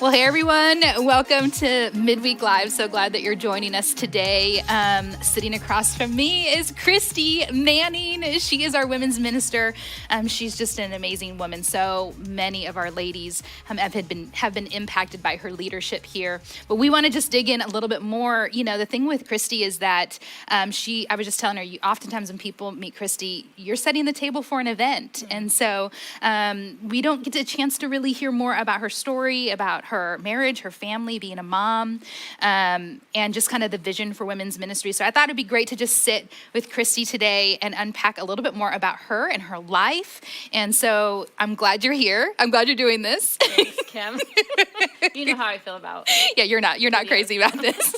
Well, hey everyone, welcome to Midweek Live. So glad that you're joining us today. Sitting across from me is Christy Manning. She is our women's minister. She's just an amazing woman. So many of our ladies have been impacted by her leadership here. But we want to just dig in a little bit more. You know, the thing with Christy is that I was just telling her, oftentimes when people meet Christy, you're setting the table for an event. And so we don't get a chance to really hear more about her story, about her marriage, her family, being a mom, and just kind of the vision for women's ministry. So I thought it'd be great to just sit with Christy today and unpack a little bit more about her and her life. And so I'm glad you're here. I'm glad you're doing this. Thanks, Kim. You know how I feel about Yeah, you're not crazy about this.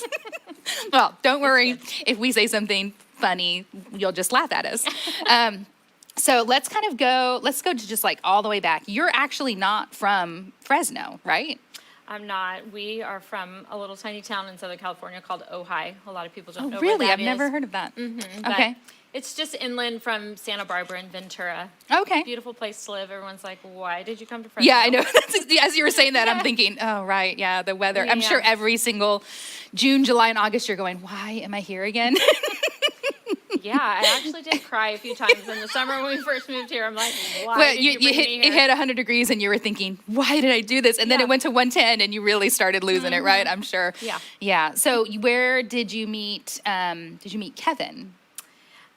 Well, don't worry. If we say something funny, you'll just laugh at us. So let's go to just like all the way back. You're actually not from Fresno, right? I'm not. We are from a little tiny town in Southern California called Ojai. A lot of people don't know Really? where that I've is. never heard of that. Mm-hmm, Okay. It's just inland from Santa Barbara and Ventura. Okay. Beautiful place to live. Everyone's like, why did you come to Fresno? Yeah, I know. As you were saying that, I'm thinking, oh, right. Yeah, the weather. I'm sure every single June, July, and August, you're going, why am I here again? Yeah, I actually did cry a few times in the summer when we first moved here. I'm like, why Well, did you bring me it here? hit 100 degrees and you were thinking, why did I do this? And then it went to 110 and you really started losing it, right? I'm sure. Yeah. Yeah. So where did you meet Kevin?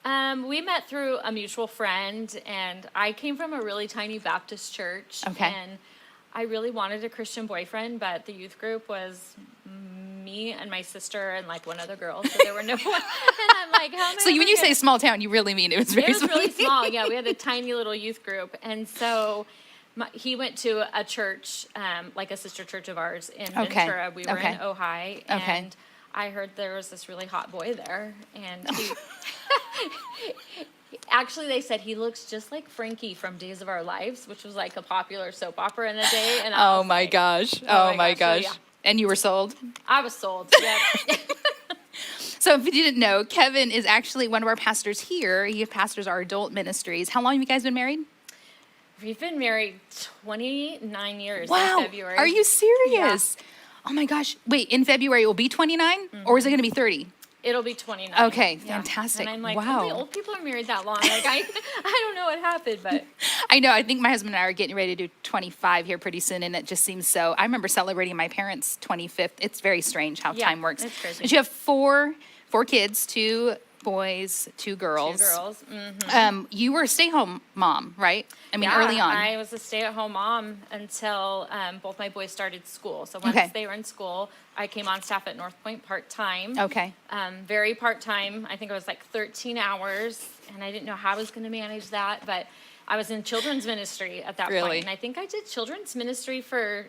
We met through a mutual friend, and I came from a really tiny Baptist church. Okay. And I really wanted a Christian boyfriend, but the youth group was me and my sister and like one other girl, so there were no one. And I'm like, how am I? So when you say small town, you really mean it was very small. It was really small. Yeah, we had a tiny little youth group, and so he went to a church, like a sister church of ours in Ventura. We were in Ojai, and I heard there was this really hot boy there, and he. Actually, they said he looks just like Frankie from Days of Our Lives, which was like a popular soap opera in the day. And Oh my gosh. Oh my gosh. So, yeah. And you were sold? I was sold. Yeah. So if you didn't know, Kevin is actually one of our pastors here. He pastors our adult ministries. How long have you guys been married? We've been married 29 years in Wow. February. Are you serious? Yeah. Oh my gosh. Wait, in February it will be 29? Or is it going to be 30? It'll be 29. Okay, fantastic. And I'm like, wow. Only old people are married that long. Like, I don't know what happened, but. I know. I think my husband and I are getting ready to do 25 here pretty soon, and it just seems so. I remember celebrating my parents' 25th. It's very strange how time works. It's crazy. But you have four kids, 2 boys, 2 girls. 2 girls. Mm-hmm. You were a stay-home mom, right? I mean, early on. I was a stay-at-home mom until both my boys started school. So once they were in school, I came on staff at Northpointe part-time. Okay. Very part-time. I think it was like 13 hours, and I didn't know how I was going to manage that, but I was in children's ministry at that point. And I think I did children's ministry for,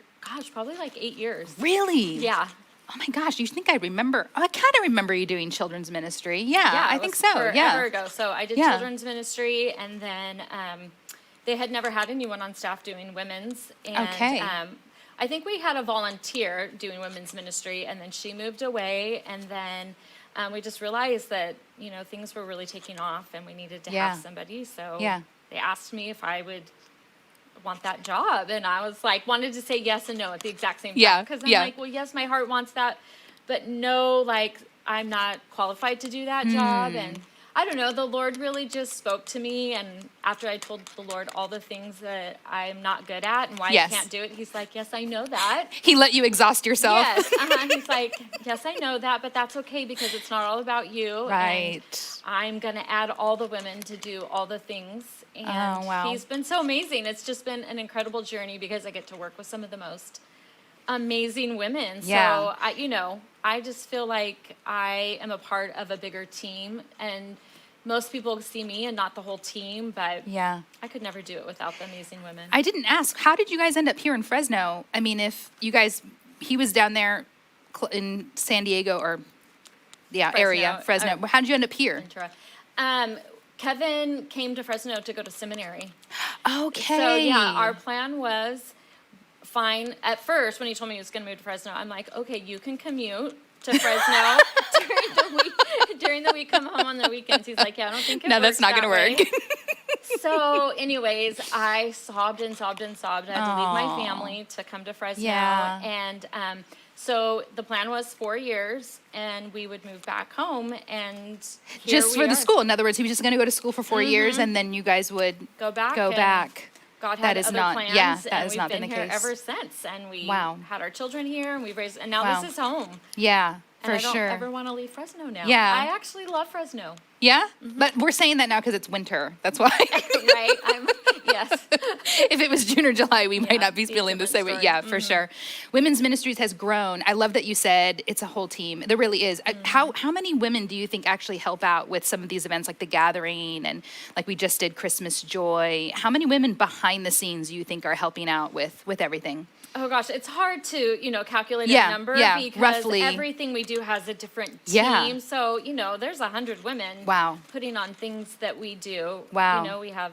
probably like 8 years. Really? Yeah. Oh my gosh, you think I remember? I kind of remember you doing children's ministry. Yeah, I think so. Forever ago. So I did children's ministry, and then they had never had anyone on staff doing women's. And I think we had a volunteer doing women's ministry, and then she moved away, and then we just realized that, things were really taking off, and we needed to have somebody. So they asked me if I would want that job, and I was like, wanted to say yes and no at the exact same time, because I'm like, well, yes, my heart wants that, but no, like, I'm not qualified to do that job. And I don't know, the Lord really just spoke to me, and after I told the Lord all the things that I'm not good at and why I can't do it, he's like, yes, I know that. He let you exhaust yourself. Yes, he's like, yes, I know that, but that's okay, because it's not all about you. Right. And I'm going to add all the women to do all the things. And he's been so amazing. It's just been an incredible journey, because I get to work with some of the most amazing women. Yeah. So, I just feel like I am a part of a bigger team, and most people see me and not the whole team, but I could never do it without the amazing women. I didn't ask, how did you guys end up here in Fresno? I mean, if you guys, he was down there in San Diego or Fresno. How did you end up here? Kevin came to Fresno to go to seminary. Okay. So our plan was fine. At first, when he told me he was going to move to Fresno, I'm like, okay, you can commute to Fresno during the week, come home on the weekends. He's like, yeah, I don't think it works. No, that's not going to work. So anyways, I sobbed and sobbed and sobbed. I had to leave my family to come to Fresno. Yeah. And so the plan was 4 years, and we would move back home, and just for the school. In other words, he was just going to go to school for 4 years, and then you guys would go back. God had other plans, that and has we've not been been the here case. ever since. And we Wow. had our children here, and we've raised, and now this is home. Yeah, And for I sure. don't ever want to leave Fresno now. Yeah. I actually love Fresno. Yeah? But we're saying that now because it's winter. That's why. Right? Yes. If it was June or July, we might not be feeling the same way. story. Yeah, for sure. Women's Ministries has grown. I love that you said it's a whole team. There really is. How many women do you think actually help out with some of these events like the Gathering and like we just did Christmas Joy? How many women behind the scenes do you think are helping out with everything? Oh gosh, it's hard to, calculate Yeah, a number because roughly. everything we do has a different team. Yeah. So, there's 100 women Wow. putting on things that we do. Wow. We have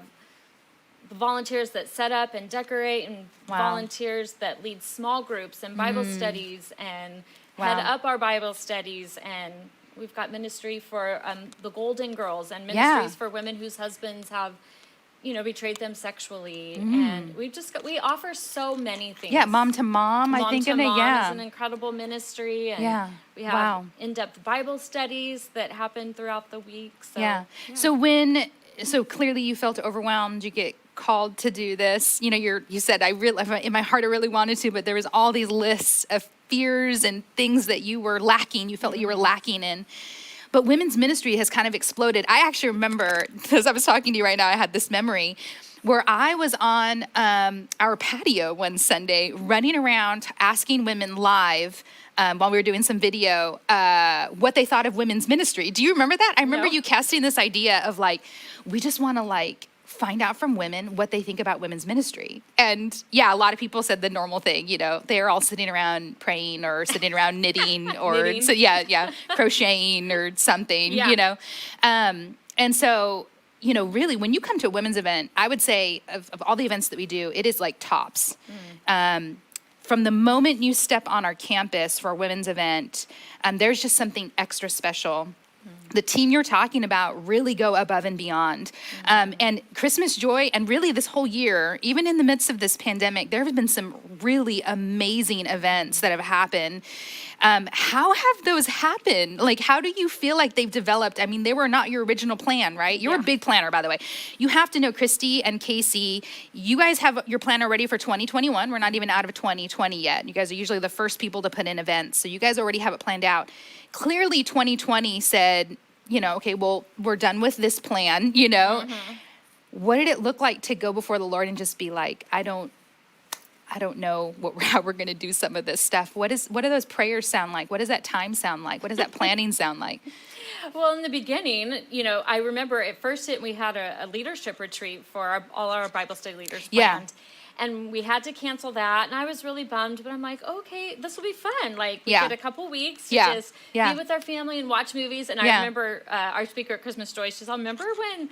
the volunteers that set up and decorate and volunteers that lead small groups and Bible studies and head up our Bible studies, and we've got ministry for the Golden Girls and ministries for women whose husbands have betrayed them sexually, and we offer so many things. Yeah, Mom to Mom, I think in it. Yeah, is an incredible ministry, and we have in-depth Bible studies that happen throughout the week. So, So clearly you felt overwhelmed. You get called to do this. You said in my heart I really wanted to, but there was all these lists of fears and things that you were lacking. You felt that you were lacking in. But women's ministry has kind of exploded. I actually remember, as I was talking to you right now, I had this memory where I was on our patio one Sunday running around asking women live while we were doing some video what they thought of women's ministry. Do you remember that? I remember you casting this idea of we just want to find out from women what they think about women's ministry. And a lot of people said the normal thing, they're all sitting around praying or sitting around knitting or crocheting or something, and so, really when you come to a women's event, I would say of all the events that we do, it is tops. From the moment you step on our campus for a women's event, there's just something extra special. The team you're talking about really go above and beyond. And Christmas Joy, and really this whole year, even in the midst of this pandemic, there have been some really amazing events that have happened. How have those happened? How do you feel like they've developed? I mean, they were not your original plan, right? You're a big planner, by the way. You have to know, Christy and Casey, you guys have your plan already for 2021. We're not even out of 2020 yet. You guys are usually the first people to put in events. So you guys already have it planned out. Clearly 2020 said, okay, well, we're done with this plan, What did it look like to go before the Lord and just be like, I don't know how we're going to do some of this stuff. What do those prayers sound like? What does that time sound like? What does that planning sound like? Well, in the beginning, I remember at first we had a leadership retreat for all our Bible study leaders planned. Yeah. And we had to cancel that, and I was really bummed, but I'm like, okay, this will be fun. We get a couple weeks to just be with our family and watch movies. And I remember our speaker at Christmas Joy, she said, remember when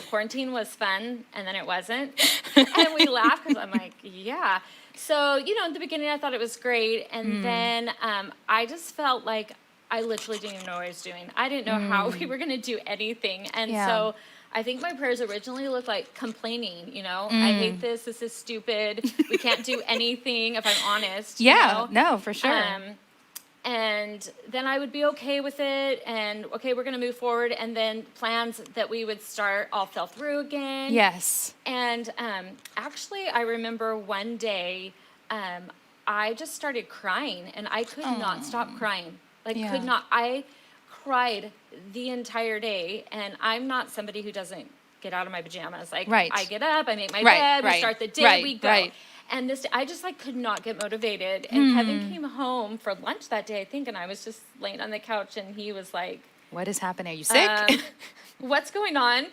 quarantine was fun and then it wasn't? And we laughed because I'm like, yeah. So, in the beginning I thought it was great, and then I just felt like I literally didn't even know what I was doing. I didn't know how we were going to do anything, and so I think my prayers originally looked like complaining, I hate this. This is stupid. We can't do anything, if I'm honest. No, for sure. And then I would be okay with it, and okay, we're going to move forward. And then plans that we would start all fell through again. Yes. And actually, I remember one day I just started crying, and I could not stop crying. Could not. I cried the entire day, and I'm not somebody who doesn't get out of my pajamas. I get up, I make my bed, we start the day, we go. And this, I just could not get motivated. And Kevin came home for lunch that day, I think, and I was just laying on the couch, and he was like, "What is happening? Are you sick? What's going on?"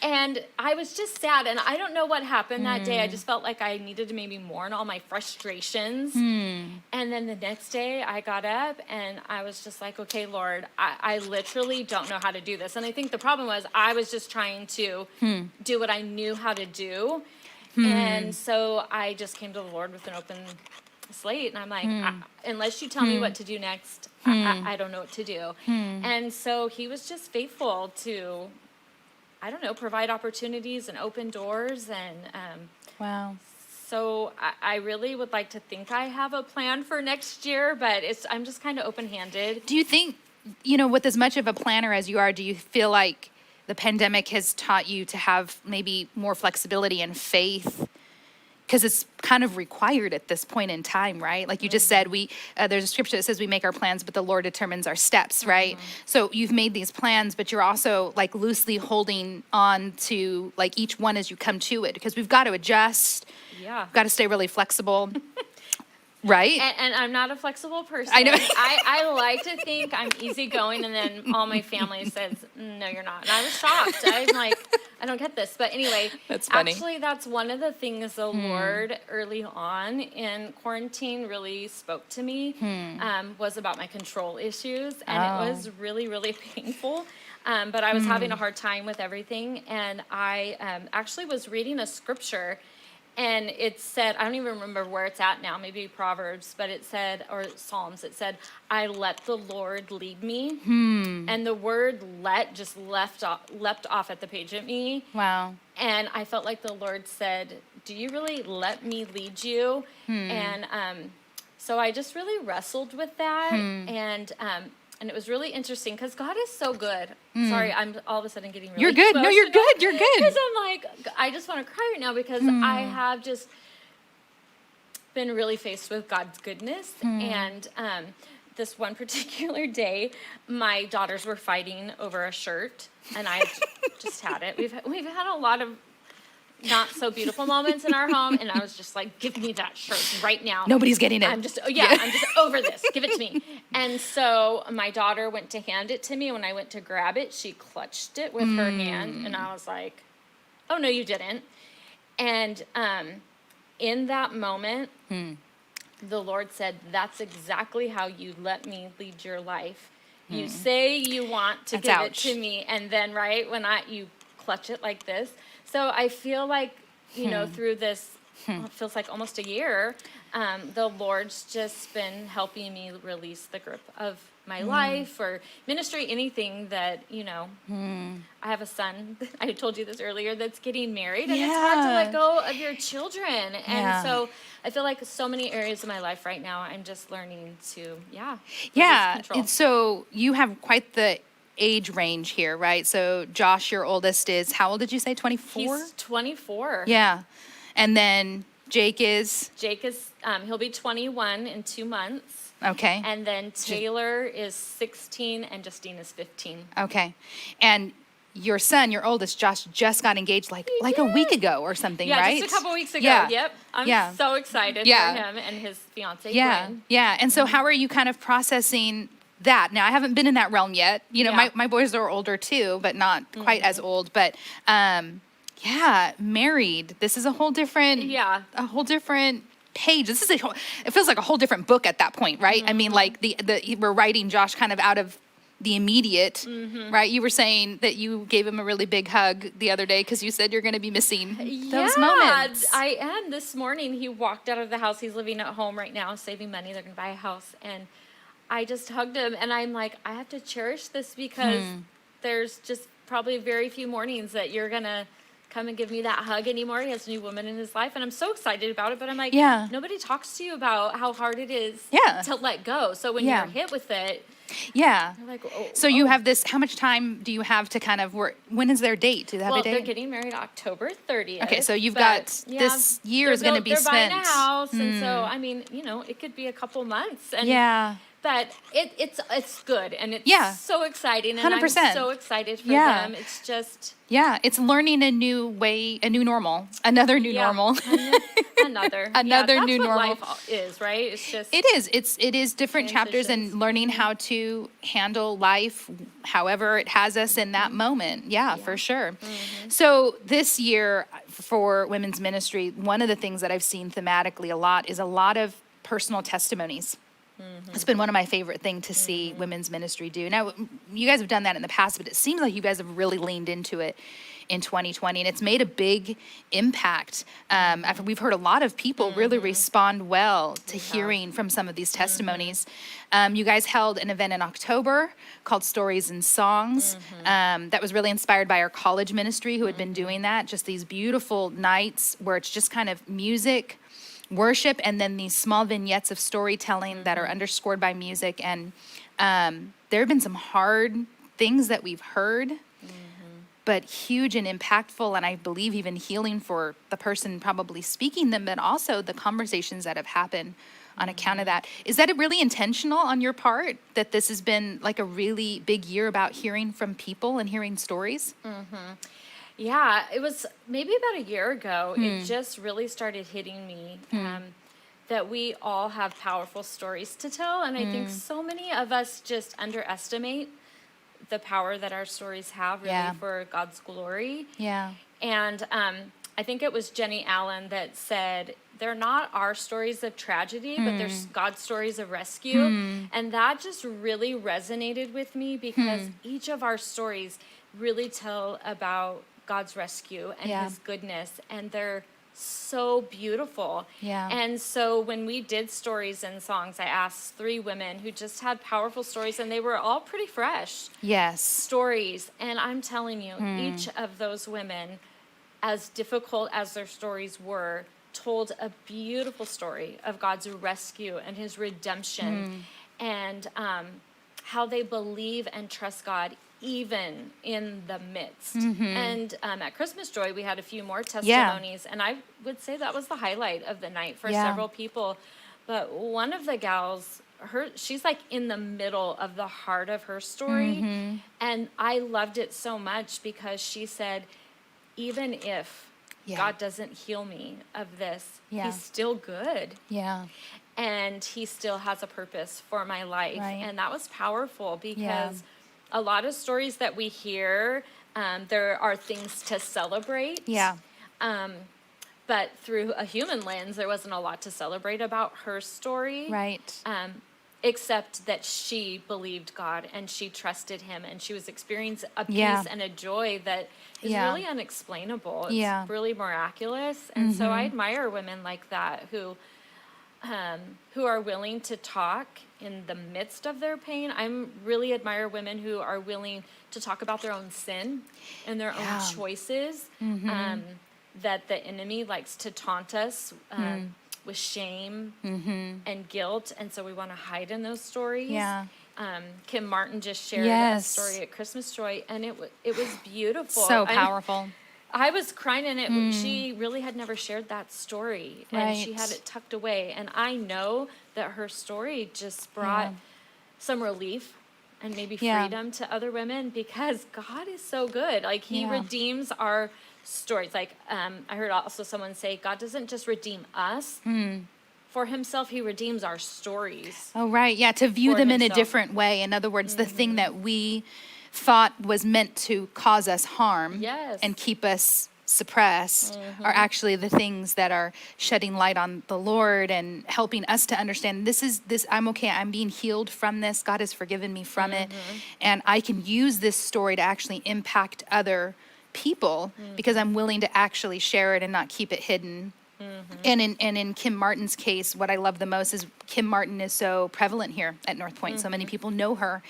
And I was just sad, and I don't know what happened that day. I just felt like I needed to maybe mourn all my frustrations. And then the next day I got up, and I was just like, okay, Lord, I literally don't know how to do this. And I think the problem was I was just trying to do what I knew how to do. And so I just came to the Lord with an open slate, and I'm like, unless you tell me what to do next, I don't know what to do. And so he was just faithful to I don't know, provide opportunities and open doors. And wow. so I really would like to think I have a plan for next year, but I'm just kind of open-handed. Do you think, with as much of a planner as you are, do you feel like the pandemic has taught you to have maybe more flexibility and faith? Because it's kind of required at this point in time, right? Like you just said, there's a scripture that says we make our plans, but the Lord determines our steps, right? So you've made these plans, but you're also like loosely holding on to like each one as you come to it, because we've got to adjust. Yeah. We've got to stay really flexible. Right? And I'm not a flexible person. I know. I like to think I'm easygoing, and then all my family says, no, you're not. And I was shocked. I'm like, I don't get this. But anyway, that's funny. Actually, that's one of the things the Lord early on in quarantine really spoke to me, was about my control issues. And it was really, really painful. But I was having a hard time with everything. And I actually was reading a scripture. And it said, I don't even remember where it's at now, maybe Proverbs, but it said, or Psalms, it said, I let the Lord lead me. And the word let just leapt off at the page at me. Wow. And I felt like the Lord said, do you really let me lead you? And so I just really wrestled with that. And it was really interesting because God is so good. Sorry, I'm all of a sudden getting really You're good. emotional. No, you're good. You're good. Because I'm like, I just want to cry right now because I have just been really faced with God's goodness. And this one particular day, my daughters were fighting over a shirt, and I just had it. We've had a lot of not so beautiful moments in our home, and I was just like, give me that shirt right now. Nobody's getting it. I'm just over this. Give it to me. And so my daughter went to hand it to me. When I went to grab it, she clutched it with her hand, and I was like, oh, no, you didn't. And in that moment, the Lord said, that's exactly how you let me lead your life. You say you want to give it to me, and then when you clutch it like this. So I feel like, through this, it feels like almost a year, the Lord's just been helping me release the grip of my life or ministry, anything that, I have a son, I told you this earlier, that's getting married, and it's hard to let go of your children. And so I feel like so many areas of my life right now, I'm just learning to, control. And so you have quite the age range here, right? So Josh, your oldest, is, how old did you say, 24? He's 24. Yeah. And then Jake is, he'll be 21 in 2 months. Okay. And then Taylor is 16 and Justine is 15. Okay. And your son, your oldest, Josh, just got engaged like a week ago or something, right? Yeah, just a couple weeks ago. Yeah. Yep. I'm so excited for him and his fiance, Gwen. Yeah. And so how are you kind of processing that? Now, I haven't been in that realm yet. My boys are older too, but not quite as old. But married. This is a whole different page. It feels like a whole different book at that point, right? I mean, like we're writing Josh kind of out of the immediate, right? You were saying that you gave him a really big hug the other day because you said you're going to be missing those moments. I am. This morning, he walked out of the house. He's living at home right now, saving money. They're going to buy a house. And I just hugged him, and I'm like, I have to cherish this because there's just probably very few mornings that you're going to come and give me that hug anymore. He has a new woman in his life, and I'm so excited about it, but I'm like, nobody talks to you about how hard it is to let go. So when you're hit with it, you're like, So you have this, how much time do you have to kind of work? When is their date? Do they have a date? They're getting married October 30th. Okay, so you've got, this year is going to be spent. They're buying a house, and so, I mean, it could be a couple months. And but it's good, and it's so exciting, and 100%. I'm so excited for them. It's just it's learning a new way, a new normal, another new normal, another new normal. Life is, right? It's just it is different chapters and learning how to handle life, however it has us in that moment. For sure. So this year for women's ministry, one of the things that I've seen thematically a lot is a lot of personal testimonies. It's been one of my favorite things to see women's ministry do. Now, you guys have done that in the past, but it seems like you guys have really leaned into it in 2020, and it's made a big impact. We've heard a lot of people really respond well to hearing from some of these testimonies. You guys held an event in October called Stories and Songs that was really inspired by our college ministry who had been doing that, just these beautiful nights where it's just kind of music, worship, and then these small vignettes of storytelling that are underscored by music. And there have been some hard things that we've heard, but huge and impactful, and I believe even healing for the person probably speaking them, but also the conversations that have happened on account of that. Is that really intentional on your part, that this has been like a really big year about hearing from people and hearing stories? Yeah, it was maybe about a year ago. It just really started hitting me that we all have powerful stories to tell. And I think so many of us just underestimate the power that our stories have really for God's glory. Yeah. And I think it was Jenny Allen that said, they're not our stories of tragedy, but they're God's stories of rescue. And that just really resonated with me because each of our stories really tell about God's rescue and his goodness, and they're so beautiful. Yeah. And so when we did Stories and Songs, I asked 3 women who just had powerful stories, and they were all pretty fresh. Yes. Stories. And I'm telling you, each of those women, as difficult as their stories were, told a beautiful story of God's rescue and his redemption and how they believe and trust God even in the midst. And at Christmas Joy, we had a few more testimonies, and I would say that was the highlight of the night for several people. But one of the gals, she's like in the middle of the heart of her story, and I loved it so much because she said, even if God doesn't heal me of this, he's still good. Yeah. And he still has a purpose for my life. Right. And that was powerful because a lot of stories that we hear, there are things to celebrate. Yeah. But through a human lens, there wasn't a lot to celebrate about her story. Right. Except that she believed God and she trusted him, and she was experiencing a peace and a joy that is really unexplainable. It's really miraculous. And so I admire women like that who are willing to talk in the midst of their pain. I really admire women who are willing to talk about their own sin and their own choices, that the enemy likes to taunt us with shame and guilt, and so we want to hide in those stories. Kim Martin just shared a story at Christmas Joy, and it was beautiful. So powerful. I was crying in it. She really had never shared that story, and she had it tucked away. And I know that her story just brought some relief and maybe freedom to other women, because God is so good. Like, he redeems our stories. Like, I heard also someone say, God doesn't just redeem us for himself, he redeems our stories. Oh, right. Yeah, to view them in a different way. In other words, the thing that we thought was meant to cause us harm and keep us suppressed are actually the things that are shedding light on the Lord and helping us to understand this, I'm okay, I'm being healed from this, God has forgiven me from it, and I can use this story to actually impact other people because I'm willing to actually share it and not keep it hidden. And in Kim Martin's case, what I love the most is Kim Martin is so prevalent here at Northpointe. So many people know her.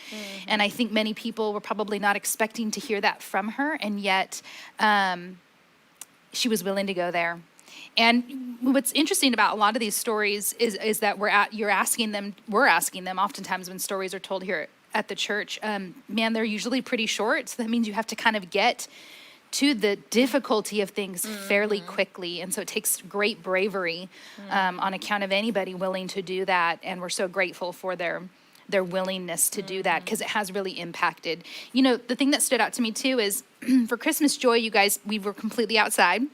And I think many people were probably not expecting to hear that from her. And yet she was willing to go there. And what's interesting about a lot of these stories is that we're asking them oftentimes when stories are told here at the church, man, they're usually pretty short. So that means you have to kind of get to the difficulty of things fairly quickly. And so it takes great bravery on account of anybody willing to do that. And we're so grateful for their willingness to do that, because it has really impacted. You know, the thing that stood out to me too is for Christmas Joy, you guys, we were completely outside.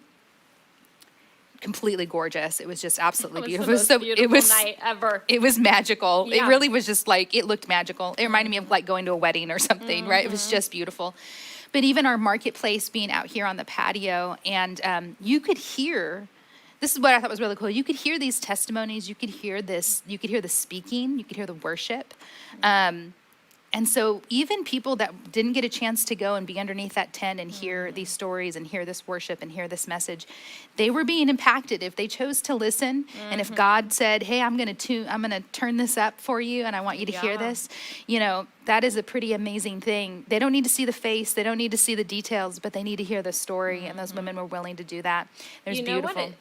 Completely gorgeous. It was just absolutely beautiful. It was the most beautiful night ever. It was magical. Yeah. It really was just like, it looked magical. It reminded me of like going to a wedding or something, right? It was just beautiful. But even our marketplace being out here on the patio, and you could hear, this is what I thought was really cool. You could hear these testimonies. You could hear this. You could hear the speaking. You could hear the worship. And And so even people that didn't get a chance to go and be underneath that tent and hear these stories and hear this worship and hear this message, they were being impacted if they chose to listen. And if God said, hey, I'm going to turn this up for you and I want you to hear this, that is a pretty amazing thing. They don't need to see the face. They don't need to see the details, but they need to hear the story. And those women were willing to do that. There's beautiful.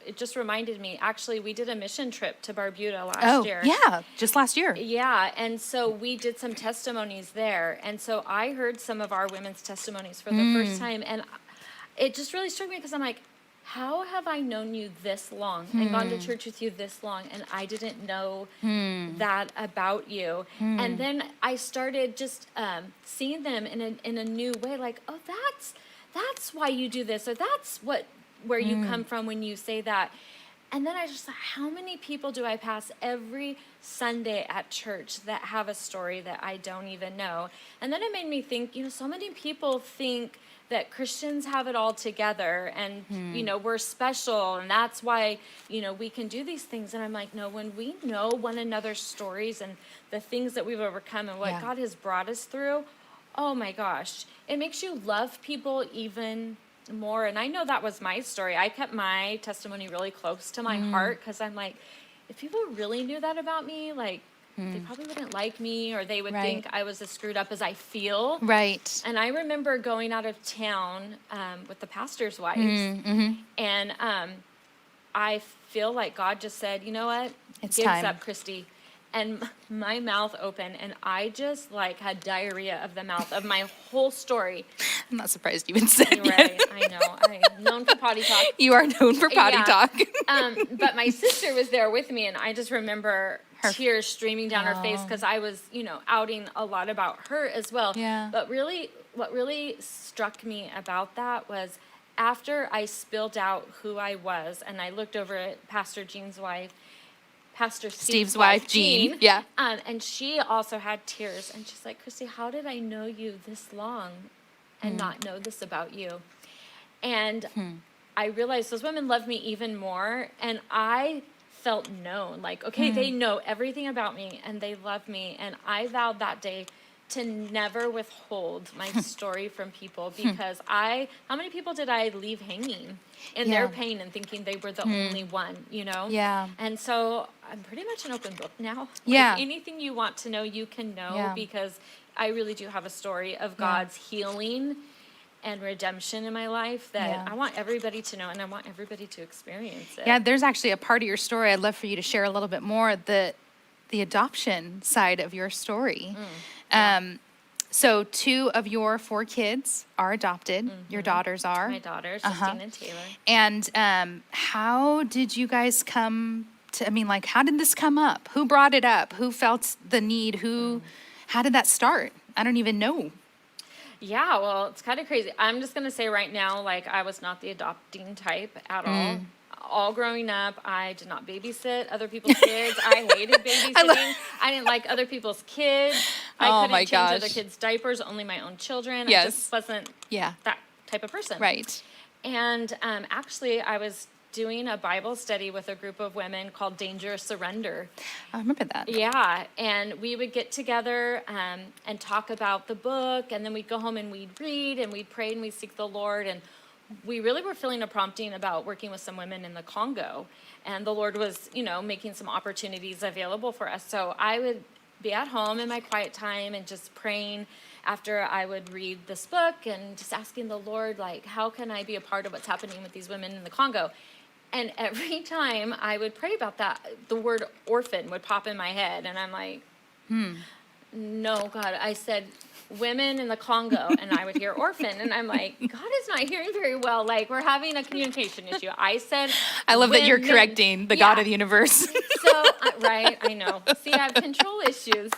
It just reminded me, actually, we did a mission trip to Barbuda last year. Oh, yeah, just last year. Yeah, and so we did some testimonies there. And so I heard some of our women's testimonies for the first time. And it just really struck me because I'm like, how have I known you this long and gone to church with you this long and I didn't know that about you? And then I started just seeing them in a new way, like, oh, that's why you do this, or that's where you come from when you say that. And then I just thought, how many people do I pass every Sunday at church that have a story that I don't even know? And then it made me think, so many people think that Christians have it all together and, we're special and that's why, we can do these things. And I'm like, no, when we know one another's stories and the things that we've overcome and what God has brought us through, oh my gosh, it makes you love people even more. And I know that was my story. I kept my testimony really close to my heart because I'm like, if people really knew that about me, like, they probably wouldn't like me, or they would think I was as screwed up as I feel. Right. And I remember going out of town with the pastor's wives, and I feel like God just said, you know what? It's Gives time. up, Christy. And my mouth opened, and I just had diarrhea of the mouth of my whole story. I'm not surprised you even said Right, that. I know. I'm known for potty talk. You are known for potty talk. But my sister was there with me, and I just remember tears streaming down her face because I was, outing a lot about her as well. Yeah. But really, what really struck me about that was after I spilled out who I was, and I looked over at Pastor Steve's wife, Jean. Yeah. And she also had tears. And she's like, Christy, how did I know you this long and not know this about you? And I realized those women love me even more. And I felt known. Like, okay, they know everything about me and they love me. And I vowed that day to never withhold my story from people because how many people did I leave hanging in their pain and thinking they were the only one, Yeah. And so I'm pretty much an open book now. Yeah. Like, anything you want to know, you can know because I really do have a story of God's healing and redemption in my life that I want everybody to know and I want everybody to experience it. Yeah, there's actually a part of your story I'd love for you to share a little bit more, the adoption side of your story. So 2 of your 4 kids are adopted. Your daughters are. My daughters, Justine and Taylor. And how did you guys come to, how did this come up? Who brought it up? Who felt the need? How did that start? I don't even know. Yeah, well, it's kind of crazy. I'm just going to say right now, I was not the adopting type at all. All growing up, I did not babysit other people's kids. I hated babysitting. I didn't like other people's kids. I couldn't change other kids' diapers, only my own children. Yes. I just wasn't that type of person. Right. And actually, I was doing a Bible study with a group of women called Dangerous Surrender. I remember that. Yeah, and we would get together and talk about the book, and then we'd go home and we'd read, and we'd pray, and we'd seek the Lord, and we really were feeling a prompting about working with some women in the Congo, and the Lord was, making some opportunities available for us. So I would be at home in my quiet time and just praying after I would read this book and just asking the Lord, how can I be a part of what's happening with these women in the Congo? And every time I would pray about that, the word orphan would pop in my head, and I'm like, no, God. I said, women in the Congo, and I would hear orphan, and I'm like, God is not hearing very well. We're having a communication issue. I said, I love that you're correcting the God of the universe. So, right, I know. See, I have control issues.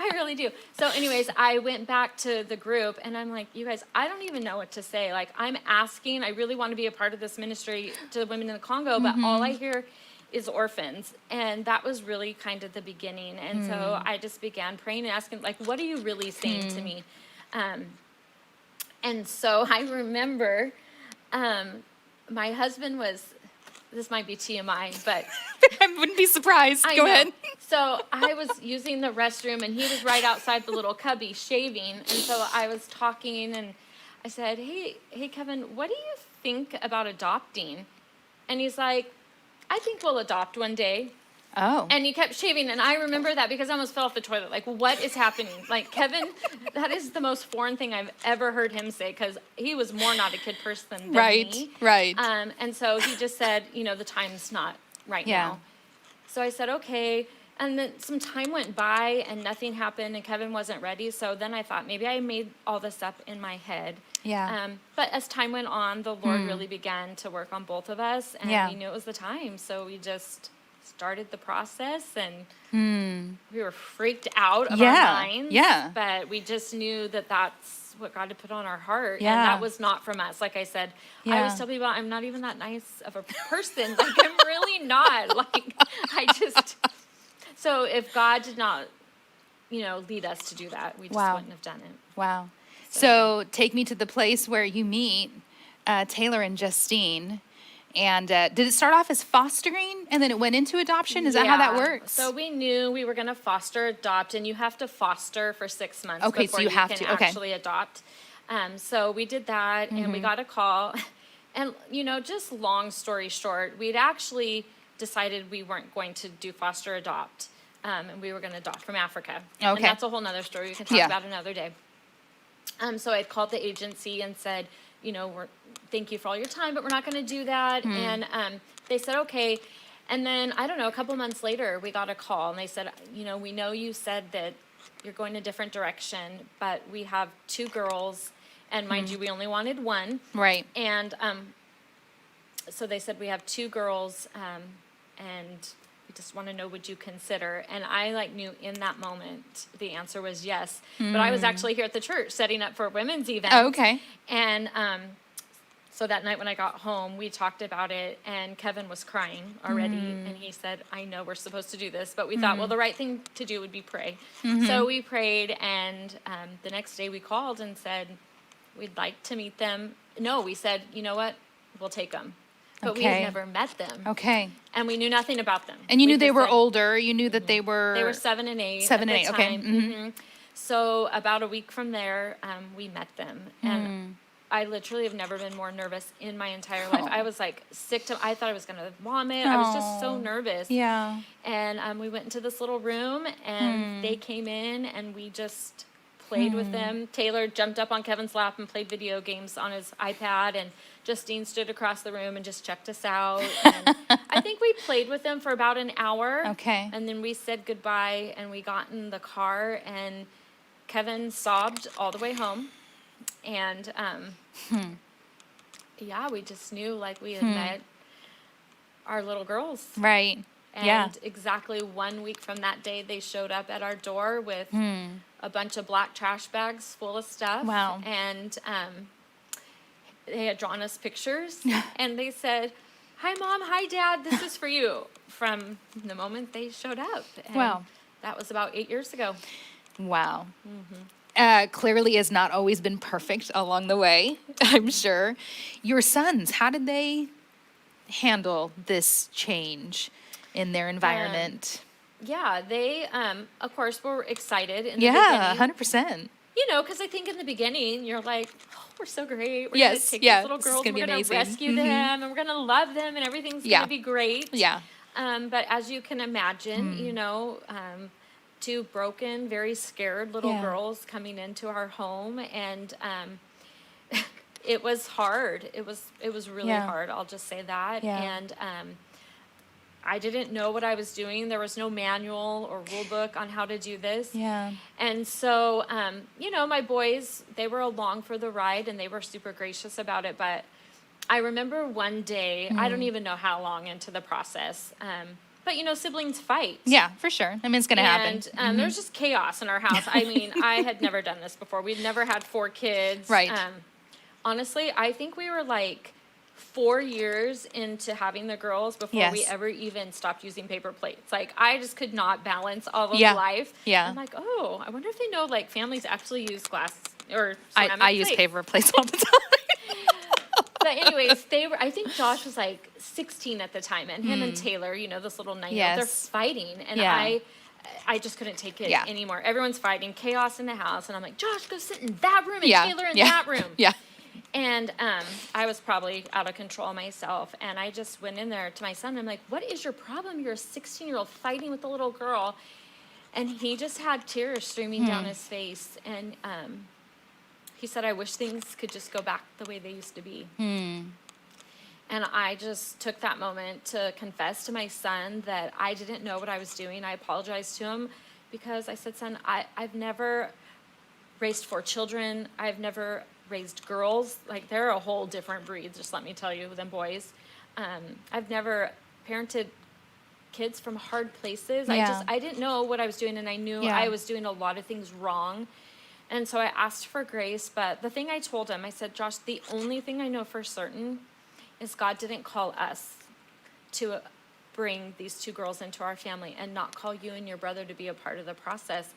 I really do. So anyways, I went back to the group, and I'm like, you guys, I don't even know what to say. I'm asking, I really want to be a part of this ministry to the women in the Congo, but all I hear is orphans. And that was really kind of the beginning. And so I just began praying and asking, what are you really saying to me? And so I remember my husband was, this might be TMI, but I wouldn't be surprised. Go ahead. So I was using the restroom, and he was right outside the little cubby shaving. And so I was talking, and I said, hey, Kevin, what do you think about adopting? And he's like, I think we'll adopt one day. Oh. And he kept shaving, and I remember that because I almost fell off the toilet. Like, what is happening? Like, Kevin, that is the most foreign thing I've ever heard him say, because he was more not a kid person than me. Right. And so he just said, the time's not right now. So I said, okay. And then some time went by, and nothing happened, and Kevin wasn't ready. So then I thought, maybe I made all this up in my head. Yeah. But as time went on, the Lord really began to work on both of us, and we knew it was the time. So we just started the process, and we were freaked out of our minds. Yeah. But we just knew that that's what God had put on our heart. Yeah. And that was not from us. Like I said, I always tell people, I'm not even that nice of a person. Like, I'm really not. Like, so if God did not, lead us to do that, we just wouldn't have done it. Wow. So take me to the place where you meet Taylor and Justine. And did it start off as fostering and then it went into adoption? Is that how that works? So we knew we were going to foster adopt, and you have to foster for 6 months before so you can actually adopt. So we did that, and we got a call. And, just long story short, we'd actually decided we weren't going to do foster adopt, and we were going to adopt from Africa. Okay. And that's a whole nother story we can talk about another day. So I called the agency and said, thank you for all your time, but we're not going to do that. And they said, okay. And then, I don't know, a couple months later, we got a call, and they said, we know you said that you're going a different direction, but we have 2 girls, and mind you, we only wanted 1. Right. And so they said, we have 2 girls, and we just want to know, would you consider? And I knew in that moment the answer was yes. But I was actually here at the church setting up for a women's event. Oh, okay. And so that night when I got home, we talked about it, and Kevin was crying already, and he said, I know we're supposed to do this, but we thought, well, the right thing to do would be pray. So we prayed, and the next day we called and said, we'd like to meet them. No, we said, you know what, we'll take them. But we had never met them. Okay. And we knew nothing about them. And you knew they were older. You knew that they were... They were 7 and 8 7 and 8, okay. So about a week from there, we met them. And I literally have never been more nervous in my entire life. I was sick to... I thought I was going to vomit. I was just so nervous. Yeah. And we went into this little room, and they came in, and we just played with them. Taylor jumped up on Kevin's lap and played video games on his iPad, and Justine stood across the room and just checked us out. And I think we played with them for about an hour. Okay. And then we said goodbye, and we got in the car, and Kevin sobbed all the way home. And we just knew we had met our little girls. Right. And exactly 1 week from that day, they showed up at our door with a bunch of black trash bags full of stuff. Wow. And they had drawn us pictures. And they said, hi, Mom, hi, Dad, this is for you, from the moment they showed up. And wow. That was about 8 years ago. Wow. Clearly has not always been perfect along the way, I'm sure. Your sons, how did they handle this change in their environment? They, of course, were excited in the beginning. 100%. Because I think in the beginning, you're like, oh, we're so great. We're going to take these little girls, we're going to rescue them, and we're going to love them, and everything's going to be great. Yeah. But as you can imagine, 2 broken, very scared little girls coming into our home, and it was hard. It was really hard. I'll just say that. Yeah. And I didn't know what I was doing. There was no manual or rule book on how to do this. Yeah. And so, my boys, they were along for the ride, and they were super gracious about it. But I remember one day, I don't even know how long into the process, but, siblings fight. Yeah, for sure. I mean, it's going to happen. And there's just chaos in our house. I mean, I had never done this before. We'd never had 4 kids. Right. Honestly, I think we were 4 years into having the girls before we ever even stopped using paper plates. I just could not balance all of life. Yeah. I'm I wonder if they know families actually use glass or ceramic I use paper plates all the time. But anyways, I think Josh was like 16 at the time, and him and Taylor, this little 9-year-old, they're fighting, and I just couldn't take it anymore. Everyone's fighting, chaos in the house, and I'm like, Josh, go sit in that room, and Taylor in that room. Yeah. And I was probably out of control myself, and I just went in there to my son, and I'm like, what is your problem? You're a 16-year-old fighting with a little girl. And he just had tears streaming down his face, and he said, I wish things could just go back the way they used to be. And I just took that moment to confess to my son that I didn't know what I was doing. I apologized to him because I said, son, I've never raised 4 children. I've never raised girls. Like, they're a whole different breed, just let me tell you, than boys. I've never parented kids from hard places. I didn't know what I was doing, and I knew I was doing a lot of things wrong. And so I asked for grace, but the thing I told him, I said, Josh, the only thing I know for certain is God didn't call us to bring these 2 girls into our family and not call you and your brother to be a part of the process.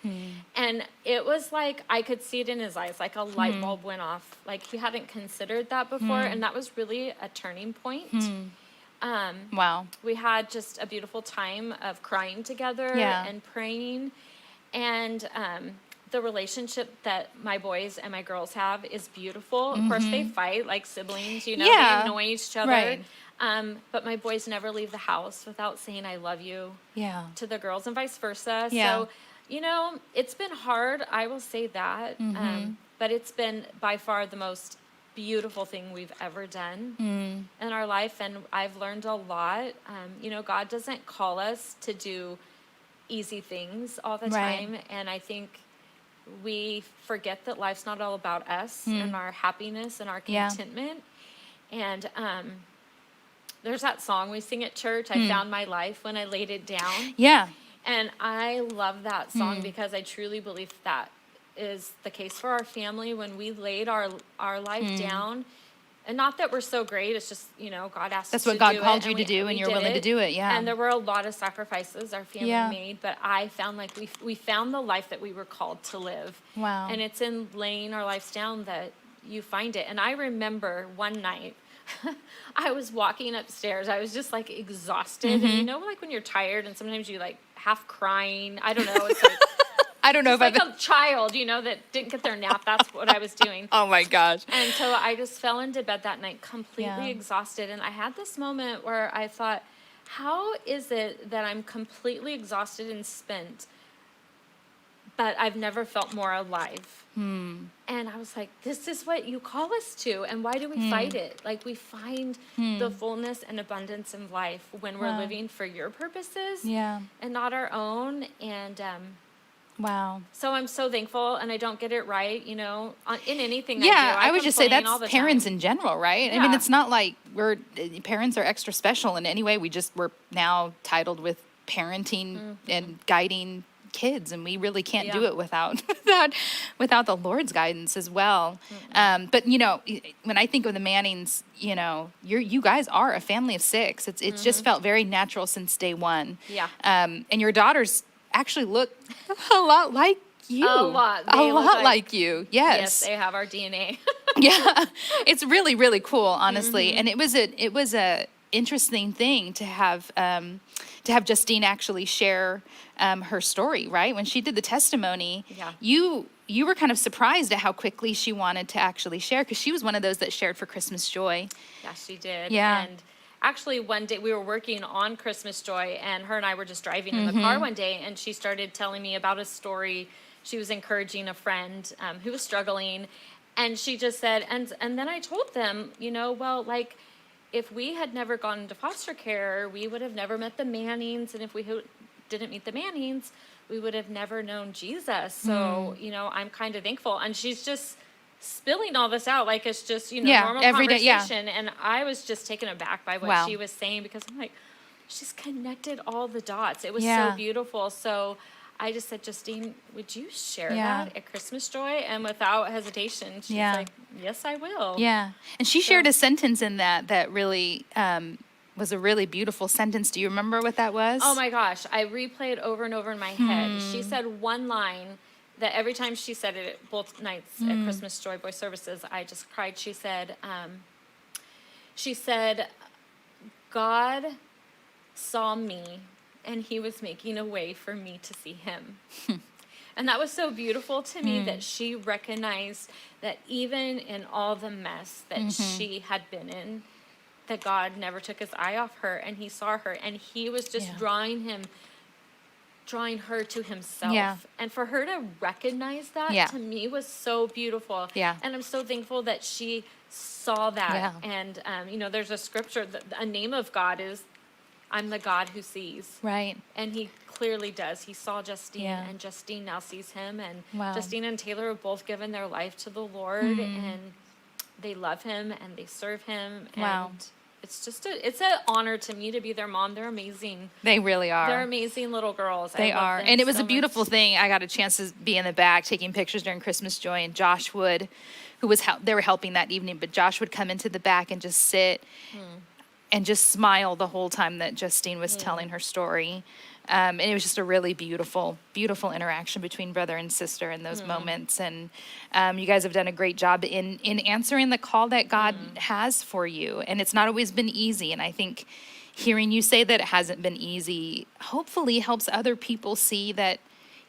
And it was like, I could see it in his eyes, like a light bulb went off. Like, he hadn't considered that before, and that was really a turning point. Wow. We had just a beautiful time of crying together and praying. And the relationship that my boys and my girls have is beautiful. Of course, they fight like siblings, they annoy each other. Right. But my boys never leave the house without saying I love you to the girls, and vice versa. Yeah. So, it's been hard, I will say that. But it's been by far the most beautiful thing we've ever done in our life, and I've learned a lot. God doesn't call us to do easy things all the time, and I think we forget that life's not all about us and our happiness and our contentment. And there's that song we sing at church, I found my life when I laid it down. Yeah. And I love that song because I truly believe that is the case for our family when we laid our life down. And not that we're so great, it's just, God asked us to do it. That's what God called you to do, and you're willing to do it, And there were a lot of sacrifices our family made, but I found like we found the life that we were called to live. Wow. And it's in laying our lives down that you find it. And I remember one night, I was walking upstairs, I was just like exhausted. And like when you're tired and sometimes you like half crying, I don't know, it's like... I don't know if I've like a child, that didn't get their nap. That's what I was doing. Oh my gosh. And so I just fell into bed that night completely exhausted. And I had this moment where I thought, how is it that I'm completely exhausted and spent, but I've never felt more alive? And I was like, this is what you call us to. And why do we fight it? Like, we find the fullness and abundance in life when we're living for your purposes and not our own. And, wow. So I'm so thankful, and I don't get it right, in anything I do. I would just say that's parents in general, right? Yeah. I mean, it's not like parents are extra special in any way. We're now titled with parenting and guiding kids, and we really can't do it without the Lord's guidance as well. But when I think of the Mannings, you guys are a family of 6. It's just felt very natural since day one. Yeah. And your daughters actually look a lot like you. A lot. A lot like you. Yes. Yes, they have our DNA. Yeah. It's really, really cool, honestly. And it was a interesting thing to have Justine actually share her story, right? When she did the testimony, you were kind of surprised at how quickly she wanted to actually share, because she was one of those that shared for Christmas Joy. Yeah, she did. Yeah. And actually, one day we were working on Christmas Joy, and her and I were just driving in the car one day, and she started telling me about a story. She was encouraging a friend who was struggling, and she just said, and then I told them, well, like, if we had never gone into foster care, we would have never met the Mannings, and if we didn't meet the Mannings, we would have never known Jesus. So, I'm kind of thankful. And she's just spilling all this out like it's just, normal every conversation. Day, And I was just taken aback by what she was saying, because I'm like, she's connected all the dots. It was so beautiful. So I just said, Justine, would you share that at Christmas Joy? And without hesitation, she's like, yes, I will. Yeah. And she shared a sentence in that really was a really beautiful sentence. Do you remember what that was? Oh my gosh. I replayed over and over in my head. She said one line that every time she said it both nights at Christmas Joy Boy services, I just cried. She said, she said, God saw me and he was making a way for me to see him. And that was so beautiful to me that she recognized that even in all the mess that she had been in, that God never took his eye off her, and he saw her, and he was just drawing her to himself. Yeah. And for her to recognize that to me was so beautiful. Yeah. And I'm so thankful that she saw that. Yeah. And, there's a scripture, a name of God is, I'm the God who sees. Right. And he clearly does. He saw Justine, and Justine now sees him. And Justine and Taylor have both given their life to the Lord, and they love him and they serve him. And it's just it's an honor to me to be their mom. They're amazing. They really are. They're amazing little girls. They are. And it was a beautiful thing. I got a chance to be in the back taking pictures during Christmas Joy, and Josh would, who was, they were helping that evening, but Josh would come into the back and just sit and just smile the whole time that Justine was telling her story. And it was just a really beautiful, beautiful interaction between brother and sister in those moments. And you guys have done a great job in answering the call that God has for you. And it's not always been easy. And I think hearing you say that it hasn't been easy hopefully helps other people see that,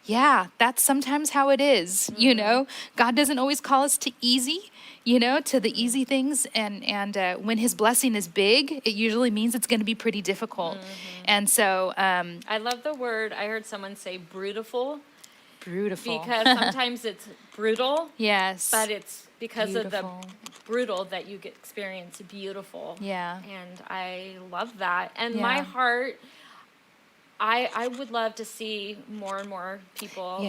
yeah, that's sometimes how it is. You know, God doesn't always call us to easy, to the easy things. And when his blessing is big, it usually means it's going to be pretty difficult. And so I love the word. I heard someone say brutiful. Beautiful. Because sometimes it's brutal. Yes. But it's because Beautiful. of the brutal that you get experience beautiful. Yeah. And I love that. And Yeah. my heart, I would love to see more and more people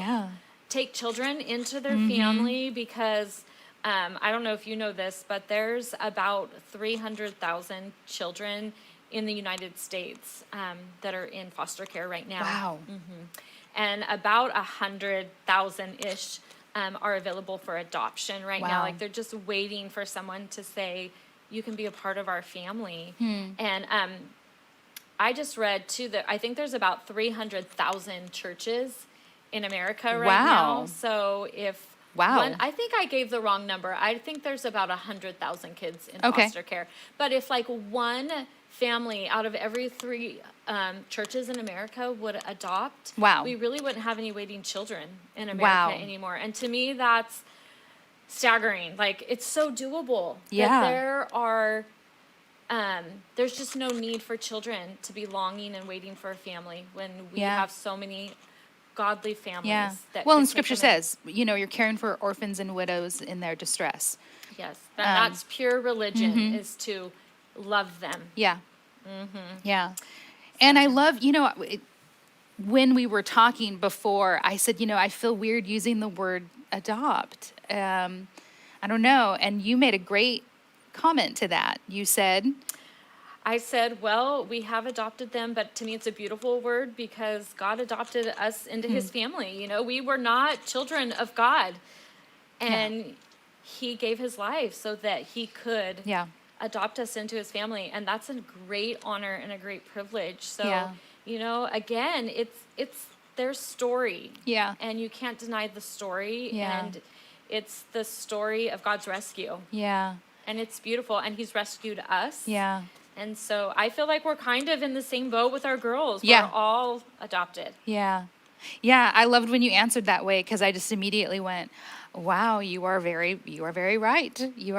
take children into their family, because I don't know if you know this, but there's about 300,000 children in the United States that are in foster care right now. Wow. And about 100,000-ish are available for adoption right now. Like, they're just waiting for someone to say, you can be a part of our family. And I just read too that I think there's about 300,000 churches in America right now. So if I think I gave the wrong number. I think there's about 100,000 kids in foster care. But if like one family out of every 3 churches in America would adopt, we really wouldn't have any waiting children in America anymore. And to me, that's staggering. Like, it's so doable. That there are, there's just no need for children to be longing and waiting for a family when we have so many godly families. That well, and Scripture says, you're caring for orphans and widows in their distress. Yes, that's pure religion, is to love them. Yeah. Yeah. And I love, when we were talking before, I said, I feel weird using the word adopt. I don't know. And you made a great comment to that. You said, I said, well, we have adopted them, but to me it's a beautiful word because God adopted us into his family. We were not children of God. And he gave his life so that he could adopt us into his family. And that's a great honor and a great privilege. So, again, it's their story. Yeah. And you can't deny the story. Yeah. And it's the story of God's rescue. Yeah. And it's beautiful. And he's rescued us. Yeah. And so I feel like we're kind of in the same boat with our girls. Yeah. We're all adopted. Yeah. Yeah. I loved when you answered that way, because I just immediately went, wow, you are very right. You are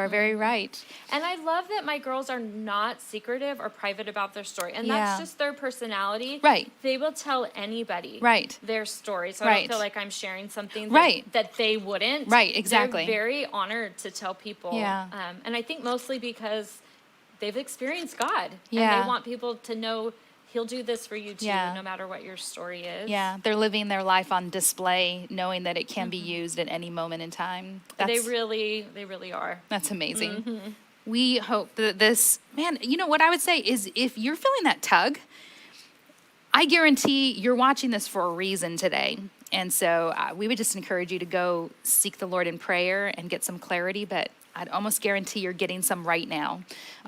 very right. And I love that my girls are not secretive or private about their story. And that's just their personality. Right. They will tell anybody their story. So I don't feel like I'm sharing something that they wouldn't. Right, exactly. They're very honored to tell people. Yeah. And I think mostly because they've experienced God. Yeah. And they want people to know he'll do this for you too, no matter what your story is. Yeah, they're living their life on display, knowing that it can be used at any moment in time. They really are. That's amazing. We hope that this, man, what I would say is, if you're feeling that tug, I guarantee you're watching this for a reason today. And so we would just encourage you to go seek the Lord in prayer and get some clarity, but I'd almost guarantee you're getting some right now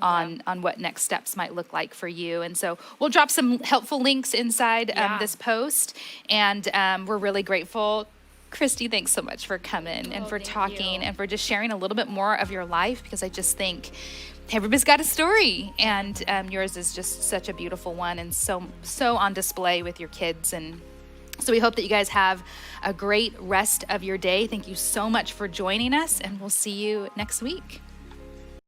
on what next steps might look like for you. And so we'll drop some helpful links inside this post. And we're really grateful Christy, thanks so much for coming and for talking you. and for just sharing a little bit more of your life, because I just think everybody's got a story, and yours is just such a beautiful one and so on display with your kids. And so we hope that you guys have a great rest of your day. Thank you so much for joining us, and we'll see you next week.